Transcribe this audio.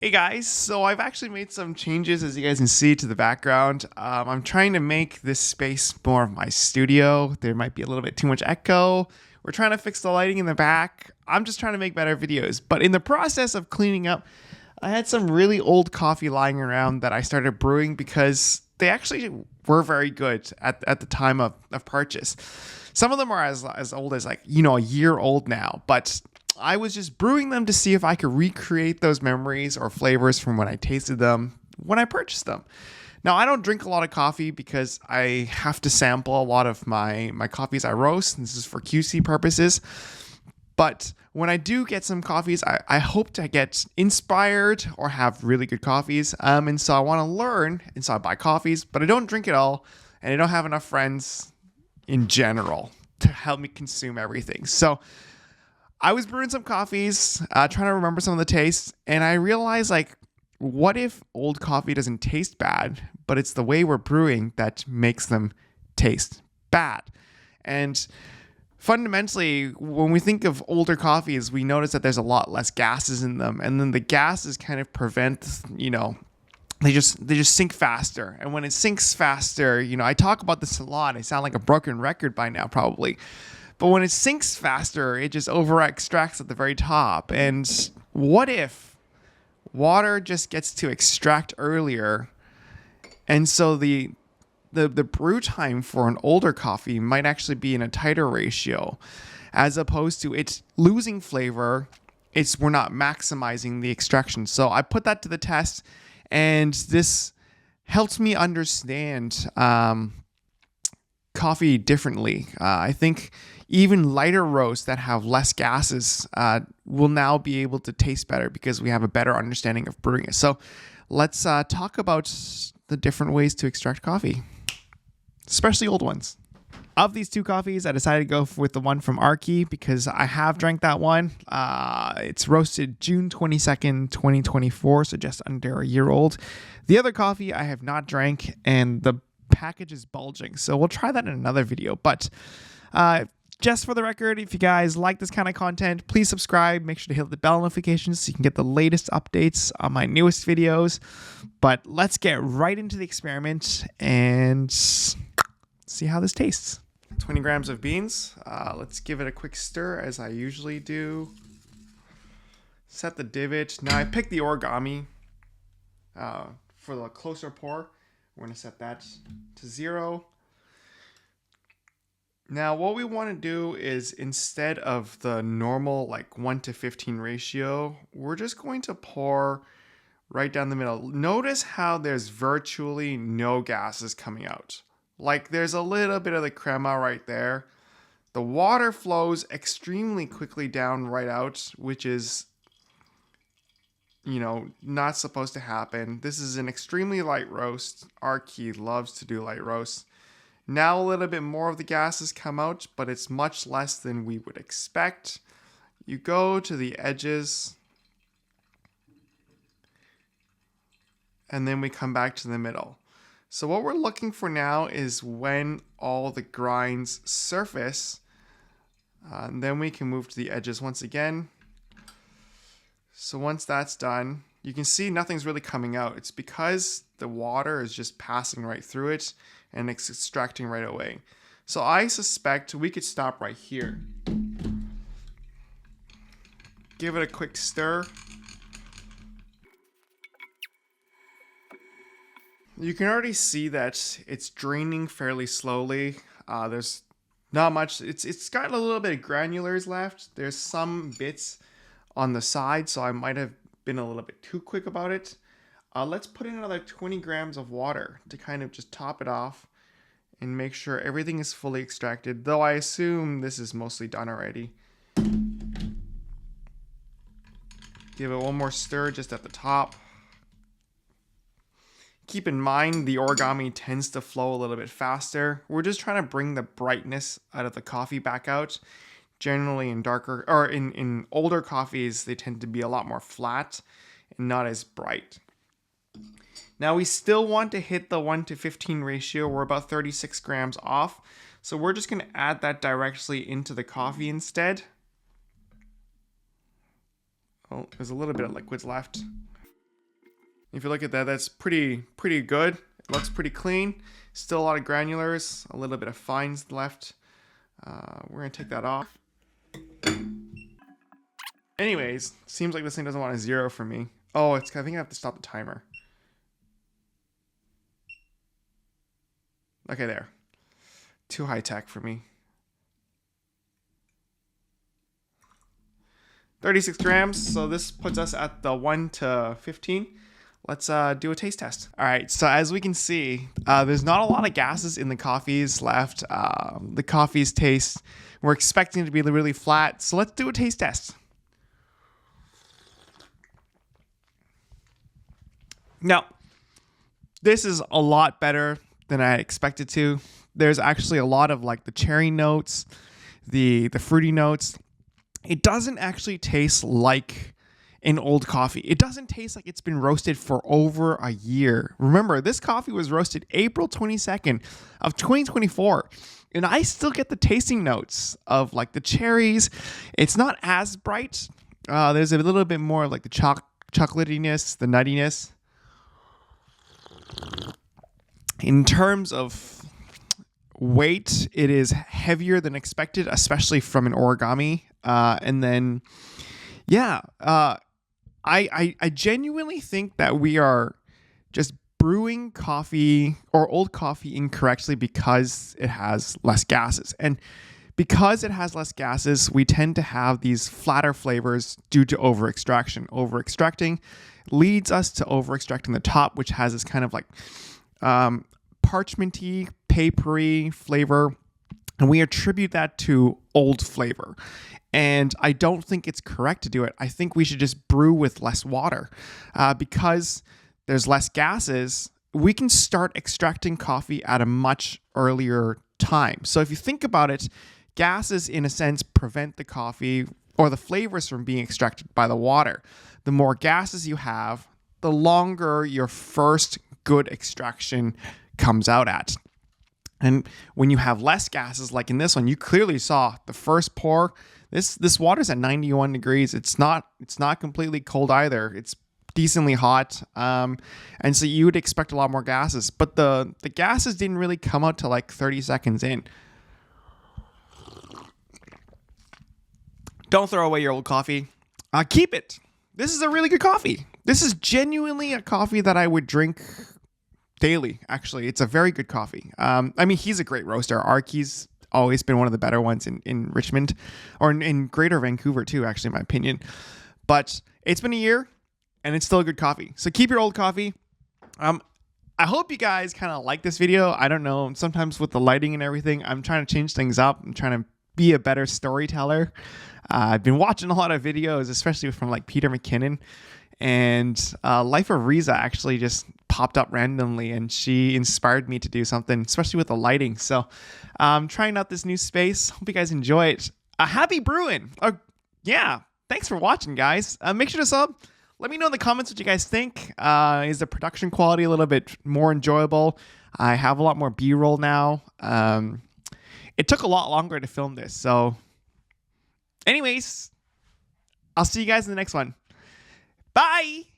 Hey guys, so I've actually made some changes as you guys can see to the background. I'm trying to make this space more of my studio. There might be a little bit too much echo. We're trying to fix the lighting in the back. I'm just trying to make better videos. But in the process of cleaning up, I had some really old coffee lying around that I started brewing because they actually were very good at the time of purchase. Some of them are as old as a year old now, but I was just brewing them to see if I could recreate those memories or flavors from when I tasted them when I purchased them. Now, I don't drink a lot of coffee because I have to sample a lot of my coffees I roast. This is for QC purposes. But when I do get some coffees, I hope to get inspired or have really good coffees. And so I want to learn. And so I buy coffees, but I don't drink it all. And I don't have enough friends in general to help me consume everything. So I was brewing some coffees, trying to remember some of the tastes, and I realized, what if old coffee doesn't taste bad, but it's the way we're brewing that makes them taste bad? And fundamentally, when we think of older coffees, we notice that there's a lot less gases in them, and then the gases kind of prevent, they just sink faster. And when it sinks faster, I talk about this a lot. I sound like a broken record by now, probably. But when it sinks faster, it just over extracts at the very top. And what if water just gets to extract earlier? And so the brew time for an older coffee might actually be in a tighter ratio, as opposed to it's losing flavor. We're not maximizing the extraction. So I put that to the test, and this helps me understand coffee differently. I think even lighter roasts that have less gases will now be able to taste better because we have a better understanding of brewing it. So let's talk about the different ways to extract coffee, especially old ones. Of these two coffees, I decided to go with the one from Arki because I have drank that one. It's roasted June 22nd, 2024, so just under a year old. The other coffee I have not drank, and the package is bulging, so we'll try that in another video. But just for the record, if you guys like this kind of content, please subscribe. Make sure to hit the bell notifications so you can get the latest updates on my newest videos. But let's get right into the experiment and see how this tastes. 20 grams of beans. Let's give it a quick stir as I usually do. Set the divot. Now I picked the origami for the closer pour. We're going to set that to 0. Now, what we want to do is, instead of the normal 1:15 ratio, we're just going to pour right down the middle. Notice how there's virtually no gases coming out. There's a little bit of the crema right there. The water flows extremely quickly down right out, which is, not supposed to happen. This is an extremely light roast. Arki loves to do light roasts. Now a little bit more of the gases come out, but it's much less than we would expect. You go to the edges, and then we come back to the middle. So what we're looking for now is when all the grinds surface, and then we can move to the edges once again. So once that's done, you can see nothing's really coming out. It's because the water is just passing right through it and it's extracting right away. So I suspect we could stop right here. Give it a quick stir. You can already see that it's draining fairly slowly. There's not much. It's got a little bit of granulars left. There's some bits on the side, so I might have been a little bit too quick about it. Let's put in another 20 grams of water to kind of just top it off and make sure everything is fully extracted, though I assume this is mostly done already. Give it one more stir just at the top. Keep in mind the origami tends to flow a little bit faster. We're just trying to bring the brightness out of the coffee back out. Generally in darker, or in older coffees, they tend to be a lot more flat and not as bright. Now we still want to hit the 1:15 ratio. We're about 36 grams off. So we're just going to add that directly into the coffee instead. Oh, there's a little bit of liquids left. If you look at that, that's pretty good. It looks pretty clean. Still a lot of granulars, a little bit of fines left. We're gonna take that off. Anyways, seems like this thing doesn't want a 0 for me. Oh, I think I have to stop the timer. Okay, there. Too high tech for me. 36 grams, so this puts us at the 1 to 15. Let's do a taste test. All right, so as we can see, there's not a lot of gases in the coffees left. The coffees taste, we're expecting it to be really flat, so let's do a taste test. Now, this is a lot better than I expected to. There's actually a lot of like the cherry notes, the fruity notes. It doesn't actually taste like an old coffee. It doesn't taste like it's been roasted for over a year. Remember, this coffee was roasted April 22nd of 2024. And I still get the tasting notes of like the cherries. It's not as bright. There's a little bit more of like the chocolatiness, the nuttiness. In terms of weight, it is heavier than expected, especially from an origami. And then, yeah, I genuinely think that we are just brewing coffee or old coffee incorrectly because it has less gases. And because it has less gases, we tend to have these flatter flavors due to over-extraction. Over-extracting leads us to over-extracting the top, which has this kind of like parchmenty, papery flavor. And we attribute that to old flavor. And I don't think it's correct to do it. I think we should just brew with less water. Because there's less gases, we can start extracting coffee at a much earlier time. So if you think about it, gases, in a sense, prevent the coffee or the flavors from being extracted by the water. The more gases you have, the longer your first good extraction comes out at. And when you have less gases, like in this one, you clearly saw the first pour. This water's at 91 degrees. It's not completely cold either. It's decently hot. And so you would expect a lot more gases. But the gases didn't really come out till like 30 seconds in. Don't throw away your old coffee. Keep it. This is a really good coffee. This is genuinely a coffee that I would drink daily, actually. It's a very good coffee. I mean, he's a great roaster. Arky's always been one of the better ones in Richmond, or in Greater Vancouver too, actually, in my opinion. But it's been a year, and it's still a good coffee. So keep your old coffee. I hope you guys kind of like this video. I don't know. Sometimes with the lighting and everything, I'm trying to change things up. I'm trying to be a better storyteller. I've been watching a lot of videos, especially from like Peter McKinnon. And Life of Riza actually just popped up randomly, and she inspired me to do something, especially with the lighting. So I'm trying out this new space. Hope you guys enjoy it. Happy brewing. Yeah, thanks for watching, guys. Make sure to sub. Let me know in the comments what you guys think. Is the production quality a little bit more enjoyable? I have a lot more B-roll now. It took a lot longer to film this. So anyways, I'll see you guys in the next one. Bye.